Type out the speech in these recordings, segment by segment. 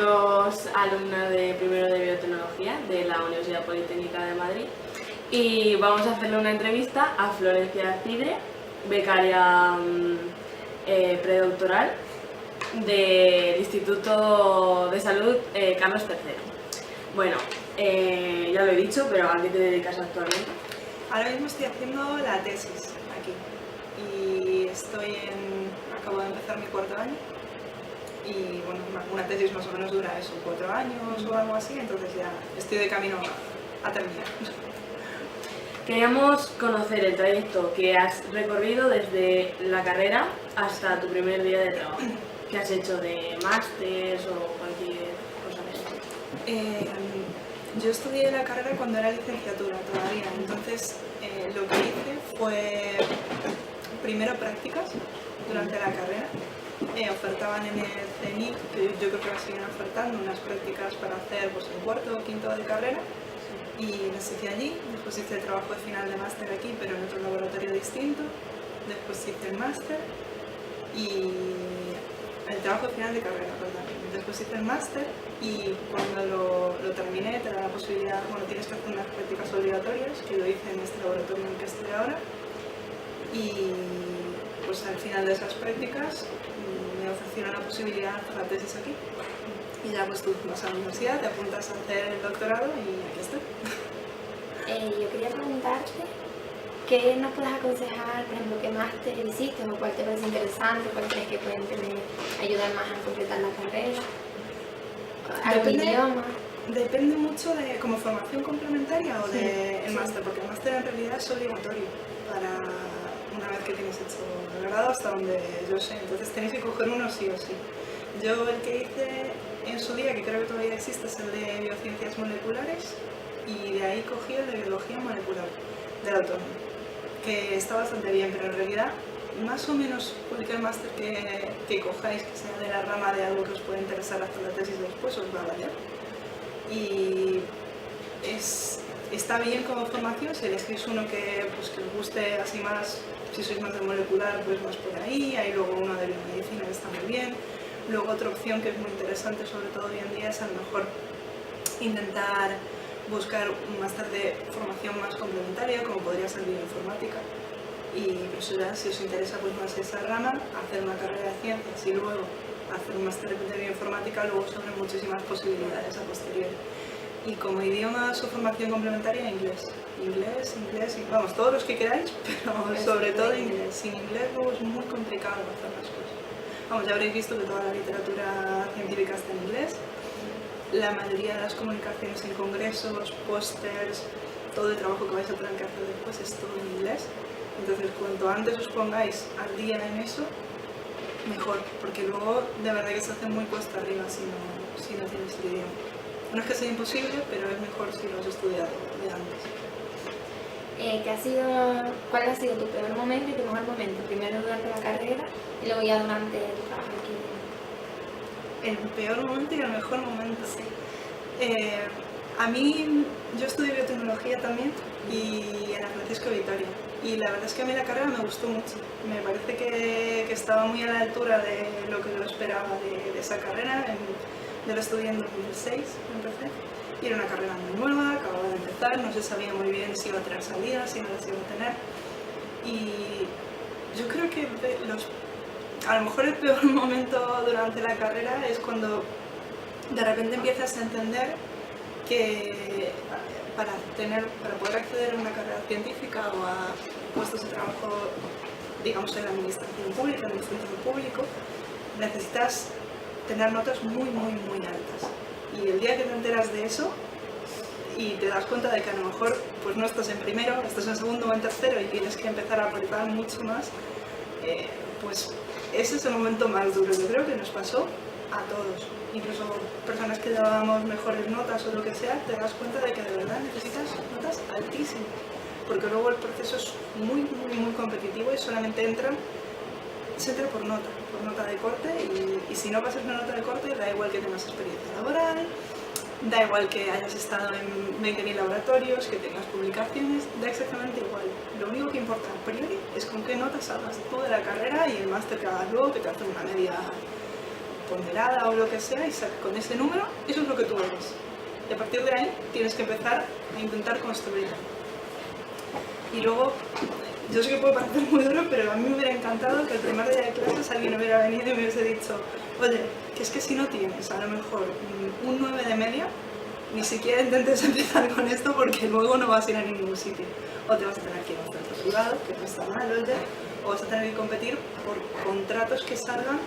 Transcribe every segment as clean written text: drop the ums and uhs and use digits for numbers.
Somos alumnas de primero de biotecnología de la Universidad Politécnica de Madrid y vamos a hacerle una entrevista a Florencia Cidre, becaria predoctoral del Instituto de Salud Carlos III. Bueno, ya lo he dicho, pero ¿a qué te dedicas actualmente? Ahora mismo estoy haciendo la tesis aquí y acabo de empezar mi cuarto año y bueno, una tesis más o menos dura eso, 4 años o algo así, entonces ya estoy de camino a terminar. Queríamos conocer el trayecto que has recorrido desde la carrera hasta tu primer día de trabajo. ¿Qué has hecho de másters o cualquier cosa de eso? Yo estudié la carrera cuando era licenciatura todavía, entonces lo que hice fue primero prácticas durante la carrera. Ofertaban en el CENIC, que yo creo que la siguen ofertando, unas prácticas para hacer pues, el cuarto o quinto de carrera y las hice allí. Después hice el trabajo de final de máster aquí, pero en otro laboratorio distinto. Después hice el máster y el trabajo de final de carrera, perdón. Después hice el máster y cuando lo terminé te da la posibilidad, bueno, tienes que hacer unas prácticas obligatorias, que lo hice en este laboratorio en el que estoy ahora. Y pues al final de esas prácticas me ofrecieron la posibilidad de hacer la tesis aquí. Y ya pues tú vas a la universidad, te apuntas a hacer el doctorado y aquí estoy. Yo quería preguntarte, ¿qué nos puedes aconsejar, por ejemplo, qué máster hiciste o cuál te parece interesante, cuál crees que pueden ayudar más a completar la carrera? ¿Algún idioma? Depende mucho de como formación complementaria o del máster, porque el máster en realidad es obligatorio para una vez que tienes hecho el grado hasta donde yo sé, entonces tenéis que coger uno sí o sí. Yo el que hice en su día, que creo que todavía existe, es el de biociencias moleculares y de ahí cogí el de biología molecular del autónomo, que está bastante bien, pero en realidad más o menos cualquier máster que cojáis que sea de la rama de algo que os pueda interesar hacer la tesis después os va a valer. Y está bien como formación si elegís uno que os guste así más, si sois más de molecular pues más por ahí, hay luego uno de biomedicina que está muy bien. Luego otra opción que es muy interesante, sobre todo hoy en día, es a lo mejor intentar buscar un máster de formación más complementaria, como podría ser bioinformática. Y eso ya, si os interesa pues más esa rama, hacer una carrera de ciencias y luego hacer un máster de bioinformática, luego se abren muchísimas posibilidades a posteriori. Y como idiomas o formación complementaria, inglés. Inglés, y vamos, todos los que queráis, pero sobre todo inglés. Sin inglés luego es muy complicado hacer las cosas. Vamos, ya habréis visto que toda la literatura científica está en inglés. La mayoría de las comunicaciones en congresos, pósters, todo el trabajo que vais a tener que hacer después es todo en inglés. Entonces, cuanto antes os pongáis al día en eso, mejor, porque luego de verdad que se hace muy cuesta arriba si no tienes el idioma. No es que sea imposible, pero es mejor si lo has estudiado de antes. ¿Cuál ha sido tu peor momento y tu mejor momento? Primero durante la carrera y luego ya durante tu trabajo aquí. El peor momento y el mejor momento. Sí. A mí, yo estudié biotecnología también y en la Francisco de Vitoria. Y la verdad es que a mí la carrera me gustó mucho. Me parece que estaba muy a la altura de lo que yo esperaba de esa carrera. Yo la estudié en 2006, empecé. Y era una carrera muy nueva, acababa de empezar, no se sabía muy bien si iba a tener salidas, si no las iba a tener. Y yo creo que a lo mejor el peor momento durante la carrera es cuando de repente empiezas a entender que para poder acceder a una carrera científica o a puestos de trabajo, digamos, en la administración pública, en el funcionario público, necesitas tener notas muy, muy, muy altas. Y el día que te enteras de eso y te das cuenta de que a lo mejor pues no estás en primero, estás en segundo o en tercero y tienes que empezar a apretar mucho más, pues ese es el momento más duro. Yo creo que nos pasó a todos, incluso personas que llevábamos mejores notas o lo que sea, te das cuenta de que de verdad necesitas notas altísimas, porque luego el proceso es muy, muy, muy competitivo y solamente se entra por nota de corte y si no pasas una nota de corte da igual que tengas experiencia laboral, da igual que hayas estado en 20.000 laboratorios, que tengas publicaciones, da exactamente igual. Lo único que importa a priori es con qué notas salgas tú de la carrera y el máster que hagas luego, que te hace una media ponderada o lo que sea, y con ese número, eso es lo que tú eres. Y a partir de ahí tienes que empezar a intentar construir. Y luego, yo sé que puede parecer muy duro, pero a mí me hubiera encantado que el primer día de clases alguien hubiera venido y me hubiese dicho, oye, que es que si no tienes a lo mejor un 9 de media, ni siquiera intentes empezar con esto porque luego no vas a ir a ningún sitio. O te vas a tener que ir a un centro privado, que no está mal, oye, o vas a tener que competir por contratos que salgan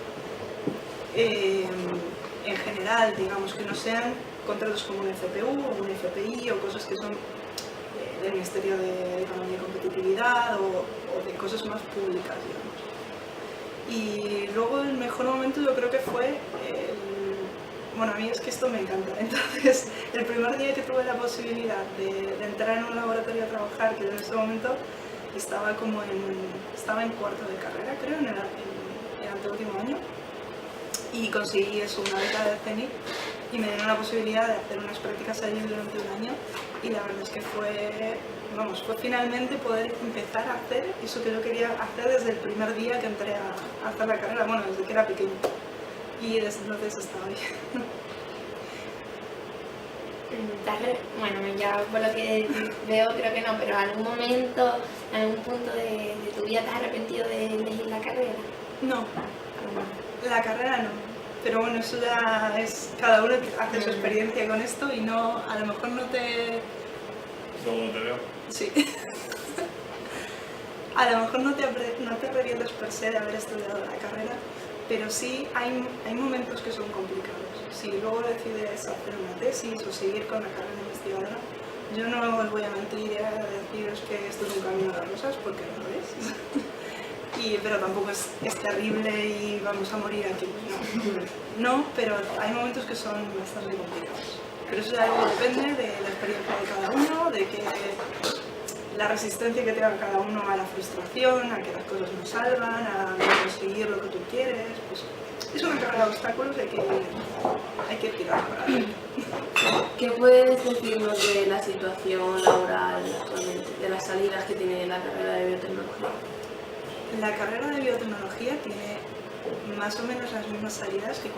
en general, digamos, que no sean contratos como un FPU o un FPI o cosas que son del Ministerio de Economía y Competitividad o de cosas más públicas, digamos. Y luego el mejor momento yo creo que fue, bueno, a mí es que esto me encanta, entonces el primer día que tuve la posibilidad de entrar en un laboratorio a trabajar, que yo en ese momento estaba en cuarto de carrera, creo, en el anteúltimo año, y conseguí eso, una beca de CENIC, y me dieron la posibilidad de hacer unas prácticas allí durante un año, y la verdad es que fue finalmente poder empezar a hacer eso que yo quería hacer desde el primer día que entré a hacer la carrera, bueno, desde que era pequeño, y desde entonces estaba bien. Bueno, ya por lo que veo creo que no, pero ¿algún momento, en algún punto de tu vida te has arrepentido de elegir la carrera? No, la carrera no, pero bueno, eso ya es, cada uno hace su experiencia con esto y no, a lo mejor no te... ¿Cómo te veo? Sí. A lo mejor no te arrepientes per se de haber estudiado la carrera, pero sí hay momentos que son complicados. Si luego decides hacer una tesis o seguir con la carrera investigadora, yo no os voy a mentir y a deciros que esto es un camino de rosas, porque no lo es. Pero tampoco es terrible y vamos a morir aquí. No, pero hay momentos que son bastante complicados. Pero eso ya algo depende de la experiencia de cada uno, de que la resistencia que tenga cada uno a la frustración, a que las cosas no salgan, a no conseguir lo que tú quieres. Pues es una carrera de obstáculos, hay que tirar para adelante. ¿Qué puedes decirnos de la situación laboral actualmente, de las salidas que tiene la carrera de biotecnología? La carrera de biotecnología tiene más o menos las mismas salidas que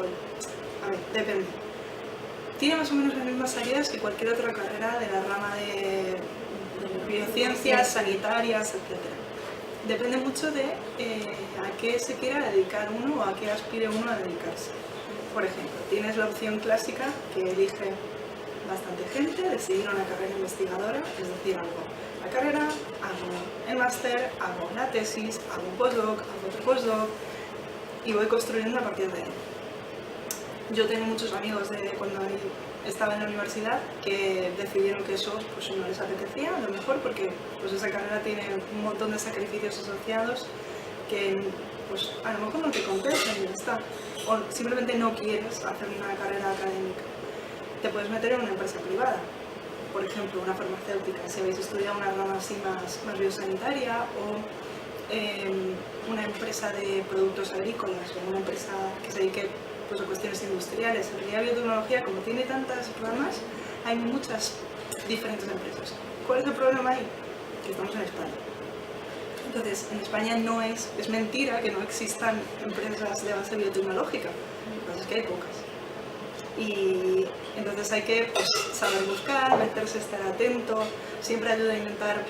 depende. Tiene más o menos las mismas salidas que cualquier otra carrera de la rama de biociencias, sanitarias, etc. Depende mucho de a qué se quiera dedicar uno o a qué aspire uno a dedicarse. Por ejemplo, tienes la opción clásica que elige bastante gente, de seguir una carrera investigadora, es decir, hago la carrera, hago el máster, hago la tesis, hago un postdoc, hago otro postdoc y voy construyendo a partir de ahí. Yo tengo muchos amigos de cuando estaba en la universidad que decidieron que eso pues, no les apetecía, a lo mejor porque pues, esa carrera tiene un montón de sacrificios asociados que pues, a lo mejor no te compensan y ya está. O simplemente no quieres hacer una carrera académica. Te puedes meter en una empresa privada, por ejemplo, una farmacéutica, si habéis estudiado una rama así más biosanitaria, o una empresa de productos agrícolas, o una empresa que se dedique pues, a cuestiones industriales. En realidad, biotecnología, como tiene tantas ramas, hay muchas diferentes empresas. ¿Cuál es el problema ahí? Que estamos en España. Entonces, en España no es mentira que no existan empresas de base biotecnológica, lo que pasa es que hay pocas. Y entonces hay que pues, saber buscar, meterse, estar atento, siempre ayuda a intentar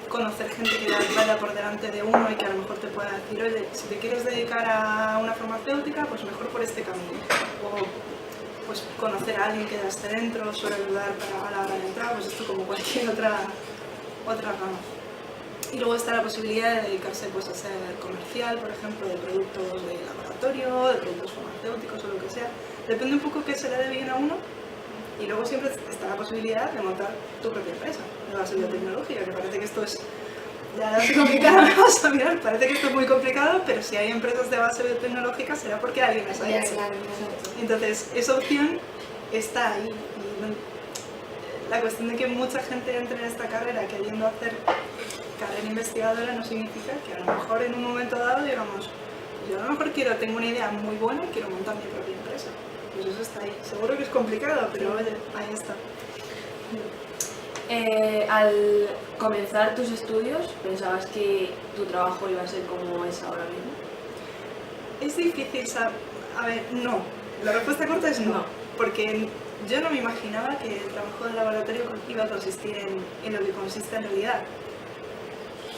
conocer gente que vaya por delante de uno y que a lo mejor te pueda decir, oye, si te quieres dedicar a una farmacéutica, pues mejor por este camino. O pues conocer a alguien que ya esté dentro suele ayudar a la hora de entrar, pues esto como cualquier otra rama. Y luego está la posibilidad de dedicarse pues, a ser comercial, por ejemplo, de productos de laboratorio, de productos farmacéuticos o lo que sea. Depende un poco qué se le dé bien a uno. Y luego siempre está la posibilidad de montar tu propia empresa de base biotecnológica, que parece que esto es ya complicado, me vas a mirar, parece que esto es muy complicado, pero si hay empresas de base biotecnológica será porque alguien las ha hecho. Claro. Entonces, esa opción está ahí. Y la cuestión de que mucha gente entre en esta carrera queriendo hacer carrera investigadora no significa que a lo mejor en un momento dado digamos, yo a lo mejor tengo una idea muy buena y quiero montar mi propia empresa. Pues eso está ahí. Seguro que es complicado, pero oye, ahí está. Al comenzar tus estudios, ¿pensabas que tu trabajo iba a ser como es ahora mismo? Es difícil saber. A ver, no. La respuesta corta es no. No. Porque yo no me imaginaba que el trabajo de laboratorio iba a consistir en lo que consiste en realidad.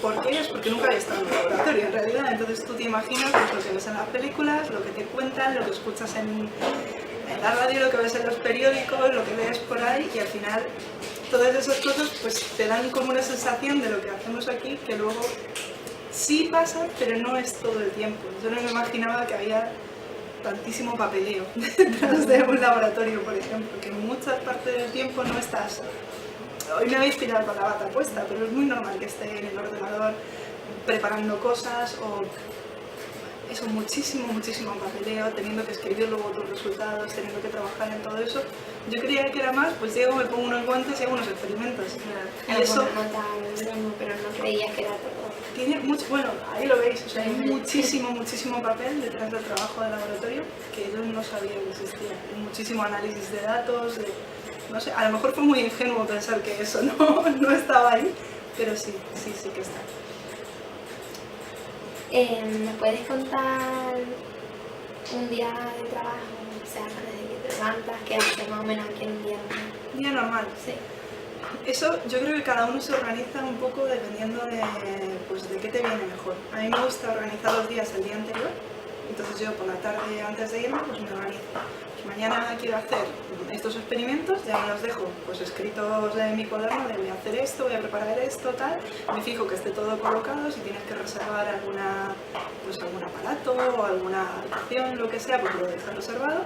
¿Por qué? Es porque nunca había estado en un laboratorio en realidad. Entonces tú te imaginas pues, lo que ves en las películas, lo que te cuentan, lo que escuchas en la radio, lo que ves en los periódicos, lo que ves por ahí, y al final todas esas cosas pues te dan como una sensación de lo que hacemos aquí que luego sí pasa, pero no es todo el tiempo. Yo no me imaginaba que había tantísimo papeleo detrás de un laboratorio, por ejemplo, que en muchas partes del tiempo no estás. Hoy me habéis pillado con la bata puesta, pero es muy normal que esté en el ordenador preparando cosas o eso, muchísimo papeleo, teniendo que escribir luego tus resultados, teniendo que trabajar en todo eso. Yo creía que era más, pues llego, me pongo unos guantes y hago unos experimentos. Y eso pero no creía que era todo. Tiene mucho, bueno, ahí lo veis, o sea, hay muchísimo papel detrás del trabajo de laboratorio que yo no sabía que existía. Hay muchísimo análisis de datos, no sé, a lo mejor fue muy ingenuo pensar que eso no estaba ahí, pero sí que está. ¿Me puedes contar un día de trabajo? O sea, desde que te levantas, ¿qué haces más o menos aquí en un día normal? Día normal. Sí. Eso yo creo que cada uno se organiza un poco dependiendo de qué te viene mejor. A mí me gusta organizar los días el día anterior, entonces yo por la tarde antes de irme pues me organizo. Pues mañana quiero hacer estos experimentos, ya me los dejo pues escritos en mi cuaderno de voy a hacer esto, voy a preparar esto, tal. Me fijo que esté todo colocado, si tienes que reservar algún aparato o alguna habitación, lo que sea, pues lo dejas reservado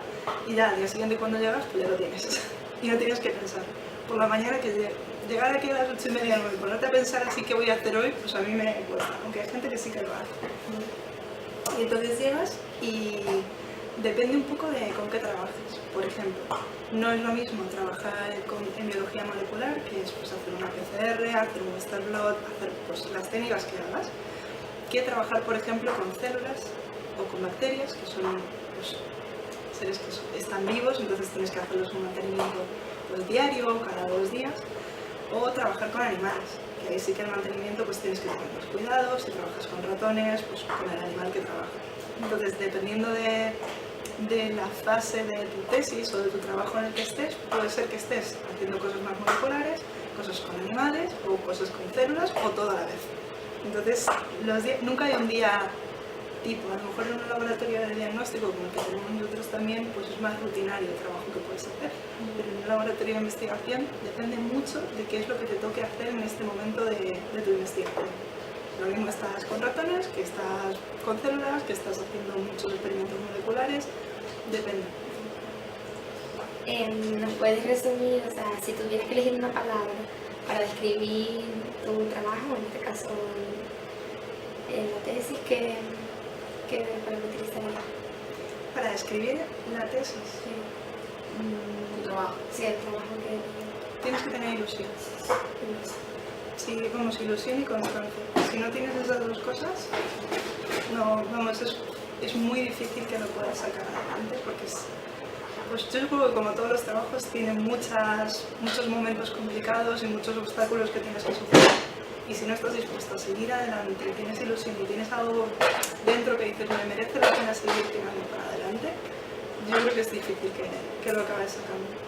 y ya al día siguiente cuando llegas pues ya lo tienes y no tienes que pensar. Por la mañana que llegar aquí a las 8:30 o 9 y ponerte a pensar así qué voy a hacer hoy, pues a mí me cuesta, aunque hay gente que sí que lo hace. Y entonces llegas y depende un poco de con qué trabajes. Por ejemplo, no es lo mismo trabajar en biología molecular, que es pues, hacer una PCR, hacer un Western blot, hacer pues, las técnicas que hagas, que trabajar, por ejemplo, con células o con bacterias, que son pues, seres que están vivos, entonces tienes que hacerles un mantenimiento pues, diario, cada 2 días, o trabajar con animales, que ahí sí que el mantenimiento pues tienes que tener los cuidados, si trabajas con ratones, pues con el animal que trabaja. Entonces, dependiendo de la fase de tu tesis o de tu trabajo en el que estés, puede ser que estés haciendo cosas más moleculares, cosas con animales o cosas con células o todo a la vez. Entonces, nunca hay un día tipo, a lo mejor en un laboratorio de diagnóstico como el que tenemos nosotros también, pues es más rutinario el trabajo que puedes hacer. Pero en un laboratorio de investigación depende mucho de qué es lo que te toque hacer en este momento de tu investigación. Lo mismo estás con ratones, que estás con células, que estás haciendo muchos experimentos moleculares, depende. ¿Nos puedes resumir, o sea, si tuvieras que elegir una palabra para describir tu trabajo, en este caso la tesis, ¿qué utilizarías? Para describir la tesis, Tu trabajo. Sí, el trabajo que tienes que tener ilusión. Sí, vamos, ilusión y constancia. Si no tienes esas dos cosas, es muy difícil que lo puedas sacar adelante porque pues yo supongo que como todos los trabajos tienen muchos momentos complicados y muchos obstáculos que tienes que superar. Y si no estás dispuesto a seguir adelante, tienes ilusión y tienes algo dentro que dices me merece la pena seguir tirando para adelante, yo creo que es difícil que lo acabes sacando.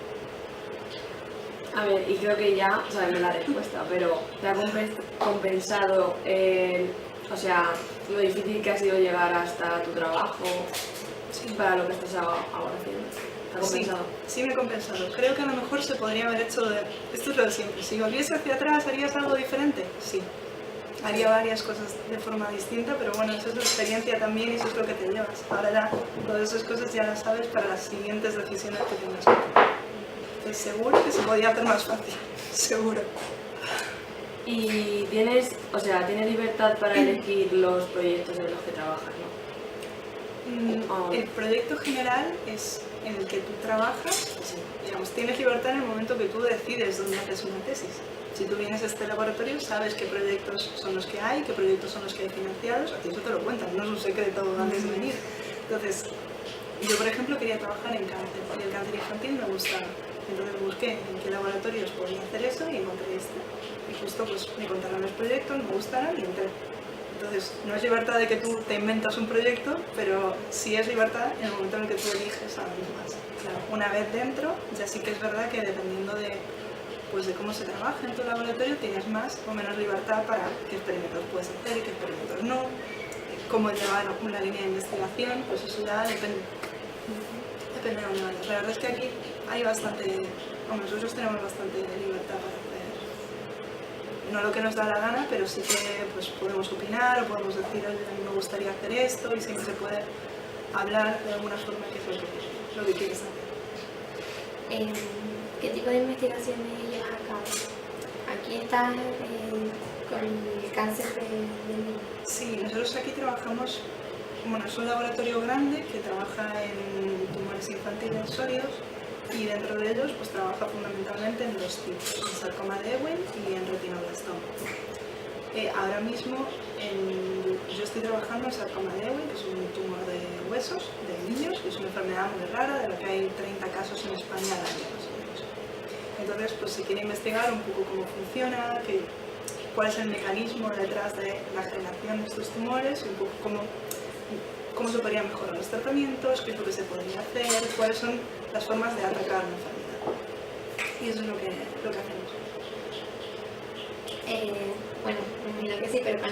A ver, y creo que ya sabemos la respuesta, pero ¿te ha compensado o sea, lo difícil que ha sido llegar hasta tu trabajo para lo que estás ahora haciendo? ¿Te ha compensado? Sí, me ha compensado. Creo que a lo mejor se podría haber hecho esto es lo de siempre. Si volviese hacia atrás, ¿harías algo diferente? Sí. Haría varias cosas de forma distinta, pero bueno, eso es la experiencia también y eso es lo que te llevas. Ahora ya, todas esas cosas ya las sabes para las siguientes decisiones que tengas que tomar. Estoy seguro que se podía hacer más fácil, seguro. Y tienes libertad para elegir los proyectos en los que trabajas, ¿no? El proyecto general es en el que tú trabajas, digamos, tienes libertad en el momento que tú decides dónde haces una tesis. Si tú vienes a este laboratorio, sabes qué proyectos son los que hay, qué proyectos son los que hay financiados, a ti eso te lo cuentan, no es un secreto antes de venir. Entonces, yo por ejemplo quería trabajar en cáncer, y el cáncer infantil me gustaba. Entonces busqué en qué laboratorios podía hacer eso y encontré este. Y justo pues me contaron los proyectos, me gustaron y entré. Entonces, no es libertad de que tú te inventas un proyecto, pero sí es libertad en el momento en el que tú eliges a los demás. Claro, una vez dentro, ya sí que es verdad que dependiendo de, pues, de cómo se trabaja en tu laboratorio, tienes más o menos libertad para qué experimentos puedes hacer y qué experimentos no, cómo llevar una línea de investigación, pues eso ya depende. Depende de dónde vayas. La verdad es que aquí hay bastante, nosotros tenemos bastante libertad para hacer, no lo que nos da la gana, pero sí que pues, podemos opinar o podemos decir, oye, a mí me gustaría hacer esto, y siempre se puede hablar de alguna forma qué es lo que quieres hacer. ¿Qué tipo de investigaciones llevas a cabo? Aquí estás con el cáncer del niño. Sí, nosotros aquí trabajamos, bueno, es un laboratorio grande que trabaja en tumores infantiles sólidos, y dentro de ellos pues trabaja fundamentalmente en dos tipos, en sarcoma de Ewing y en retinoblastoma. Ahora mismo yo estoy trabajando en sarcoma de Ewing, que es un tumor de huesos de niños, que es una enfermedad muy rara, de la que hay 30 casos en España al año más o menos. Entonces, pues se quiere investigar un poco cómo funciona, cuál es el mecanismo detrás de la generación de estos tumores, y un poco cómo se podrían mejorar los tratamientos, qué es lo que se podría hacer, cuáles son las formas de atacar la enfermedad. Y eso es lo que hacemos. Bueno, me imagino que sí, pero con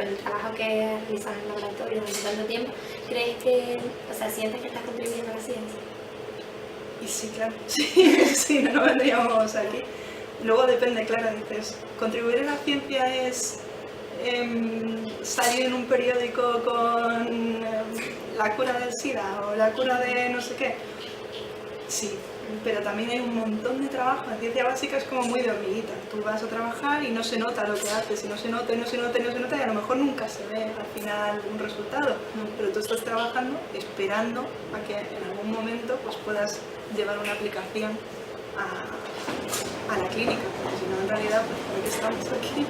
el trabajo que realizas en el laboratorio durante tanto tiempo, ¿crees que, sientes que estás contribuyendo a la ciencia? Y sí, claro, sí, no vendríamos aquí. Luego depende, claro, dices, contribuir a la ciencia es salir en un periódico con la cura del SIDA o la cura de no sé qué. Sí, pero también hay un montón de trabajo. La ciencia básica es como muy de hormiguita. Tú vas a trabajar y no se nota lo que haces, y no se nota, y no se nota, y no se nota, y a lo mejor nunca se ve al final un resultado. Pero tú estás trabajando esperando a que en algún momento pues, puedas llevar una aplicación a la clínica, porque si no, en realidad, pues, ¿por qué estamos aquí?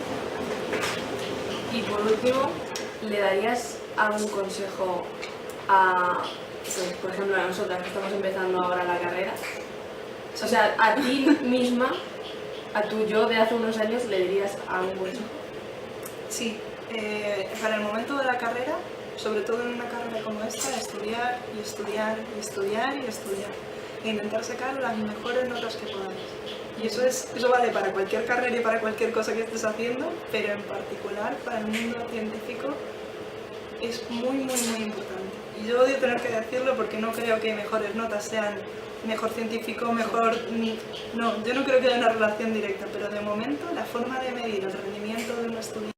Y por último, ¿le darías algún consejo a, pues, por ejemplo, a nosotras que estamos empezando ahora la carrera? O sea, a ti misma, a tu yo de hace unos años, ¿le dirías algún consejo? Sí, para el momento de la carrera, sobre todo en una carrera como esta, estudiar y estudiar y estudiar y estudiar. E intentar sacar las mejores notas que podáis. Y eso vale para cualquier carrera y para cualquier cosa que estés haciendo, pero en particular para el mundo científico es muy, muy, muy importante. Y yo odio tener que decirlo porque no creo que mejores notas sean mejor científico, mejor... No, yo no creo que haya una relación directa, pero de momento la forma de medir el rendimiento de un estudiante